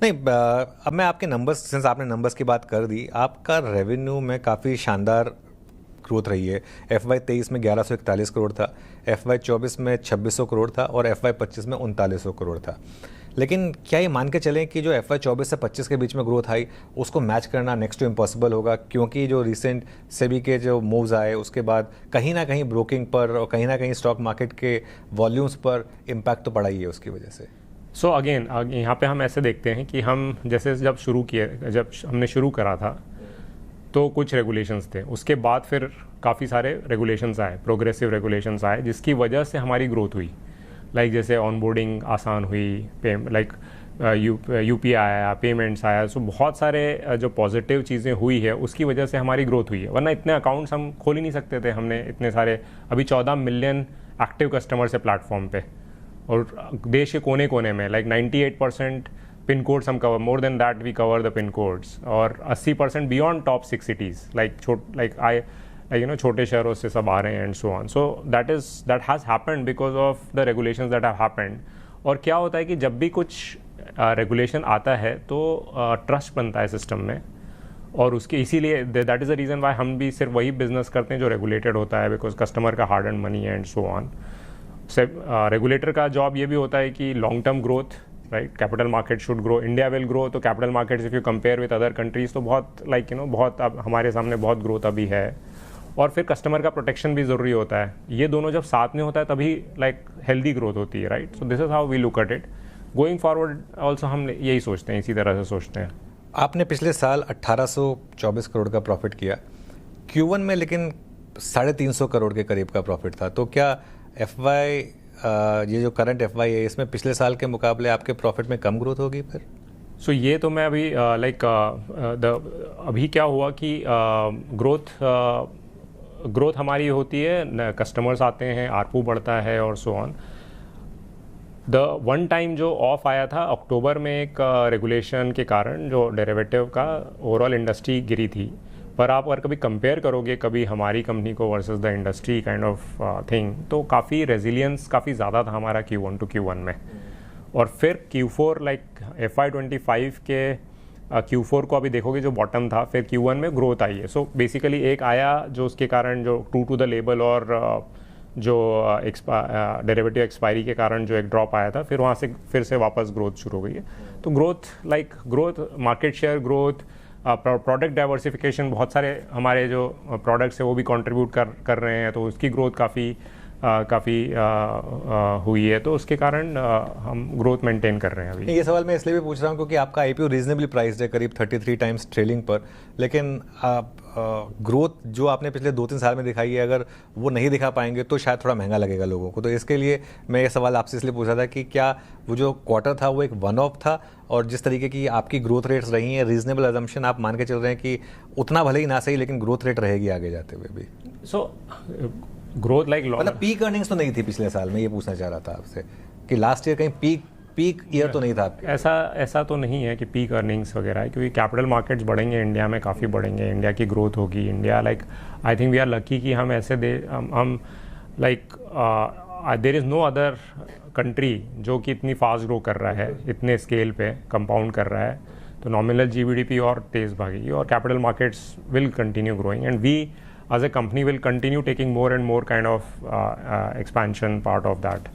नहीं, अब मैं आपके नंबर्स, सिंस आपने नंबर्स की बात कर दी, आपका रेवेन्यू में काफ़ी शानदार ग्रोथ रही है। FY 23 में 1141 करोड़ था, FY 24 में 2600 करोड़ था और FY 25 में 3900 करोड़ था। लेकिन क्या ये मान के चलें कि जो FY 24 से 25 के बीच में ग्रोथ आई उसको मैच करना नेक्स्ट टू इम्पॉसिबल होगा, क्योंकि जो रिसेंट सेबी के जो मूव्स आए उसके बाद कहीं ना कहीं ब्रोकिंग पर और कहीं ना कहीं स्टॉक मार्केट के वॉल्यूम्स पर इम्पैक्ट तो पड़ा ही है उसकी वजह से। सो अगेन यहाँ पे हम ऐसे देखते हैं कि हम जैसे जब हमने शुरू करा था तो कुछ रेगुलेशंस थे, उसके बाद फिर काफ़ी सारे रेगुलेशंस आए, प्रोग्रेसिव रेगुलेशंस आए, जिसकी वजह से हमारी ग्रोथ हुई। लाइक जैसे ऑनबोर्डिंग आसान हुई, लाइक UPI आया, पेमेंट्स आया, सो बहुत सारे जो पॉजिटिव चीज़ें हुई है उसकी वजह से हमारी ग्रोथ हुई है। वरना इतने अकाउंट्स हम खोल ही नहीं सकते थे। हमने इतने सारे, अभी 14 मिलियन एक्टिव कस्टमर्स है प्लेटफॉर्म पे, और देश के कोने कोने में लाइक 98% पिन कोड्स हम cover, more than that we cover the pin codes, और 80% बियॉन्ड टॉप 6 सिटीज़, लाइक छोटे शहरों से सब आ रहे हैं and so on. So that has happened because of the regulations that have happened. और क्या होता है कि जब भी कुछ रेगुलेशन आता है तो ट्रस्ट बनता है सिस्टम में, और उसके इसीलिए that is the reason why हम भी सिर्फ वही बिजनेस करते हैं जो रेगुलेटेड होता है, बिकॉज कस्टमर का hard earned money and so on. Regulator का जॉब ये भी होता है कि long term growth, right, capital market should grow, India will grow, तो capital markets if you compare with other countries तो बहुत बहुत अब हमारे सामने बहुत ग्रोथ अभी है। और फिर कस्टमर का प्रोटेक्शन भी ज़रूरी होता है। ये दोनों जब साथ में होता है तभी हेल्दी ग्रोथ होती है, right. So this is how we look at it going forward also. हम यही सोचते हैं, इसी तरह से सोचते हैं। आपने पिछले साल 1824 करोड़ का प्रॉफिट किया Q1 में, लेकिन 350 करोड़ के करीब का प्रॉफिट था। तो क्या ये जो करंट FY है इसमें पिछले साल के मुकाबले आपके प्रॉफिट में कम ग्रोथ होगी फिर? सो ये तो मैं अभी अभी क्या हुआ कि ग्रोथ हमारी होती है, कस्टमर्स आते हैं, ARPU बढ़ता है और so on. The one time जो ऑफ आया था अक्टूबर में एक रेगुलेशन के कारण, जो डेरिवेटिव का ओवरऑल इंडस्ट्री गिरी थी। पर आप अगर कभी कंपेयर करोगे कभी हमारी कंपनी को versus the industry kind of thing, तो काफ़ी रेजिलियंस काफ़ी ज़्यादा था हमारा Q1 to Q1 में। और फिर Q4 लाइक FY 25 के Q4 को अभी देखोगे जो बॉटम था, फिर Q1 में ग्रोथ आई है। सो बेसिकली एक आया जो उसके कारण जो ट्रू टू द लेबल और जो डेरिवेटिव एक्सपायरी के कारण जो एक ड्रॉप आया था, फिर वहाँ से फिर से वापस ग्रोथ शुरू हो गई है। तो growth market share growth, product diversification, बहुत सारे हमारे जो प्रोडक्ट्स है वो भी कंट्रीब्यूट कर रहे हैं, तो उसकी ग्रोथ काफ़ी हुई है। तो उसके कारण हम ग्रोथ मेंटेन कर रहे हैं अभी। ये सवाल मैं इसलिए भी पूछ रहा हूँ क्योंकि आपका IPO रीजनेबली प्राइस्ड है, करीब 33 टाइम्स ट्रेलिंग पर, लेकिन आप ग्रोथ जो आपने पिछले 2-3 साल में दिखाई है, अगर वो नहीं दिखा पाएंगे तो शायद थोड़ा महंगा लगेगा लोगों को। तो इसके लिए मैं ये सवाल आपसे इसलिए पूछा था कि क्या वो जो क्वार्टर था वो एक वन ऑफ था, और जिस तरीके की आपकी ग्रोथ रेट्स रही हैं, रीजनेबल अजम्पशन आप मान के चल रहे हैं कि उतना भले ही ना सही लेकिन ग्रोथ रेट रहेगी आगे जाते हुए भी? सो ग्रोथ मतलब पीक अर्निंग्स तो नहीं थी पिछले साल में, ये पूछना चाह रहा था आपसे कि लास्ट ईयर कहीं पीक ईयर तो नहीं था आपके? ऐसा तो नहीं है कि पीक अर्निंग्स वगैरह है, क्योंकि कैपिटल मार्केट्स बढ़ेंगे इंडिया में, काफ़ी बढ़ेंगे, इंडिया की ग्रोथ होगी। India I think we are lucky कि हम ऐसे हम there is no other country जो कि इतनी फास्ट ग्रो कर रहा है, इतने स्केल पे कंपाउंड कर रहा है। तो नॉमिनल GDP और तेज़ भागेगी, और capital markets will continue growing, and we as a company will continue taking more and more kind of expansion part of that.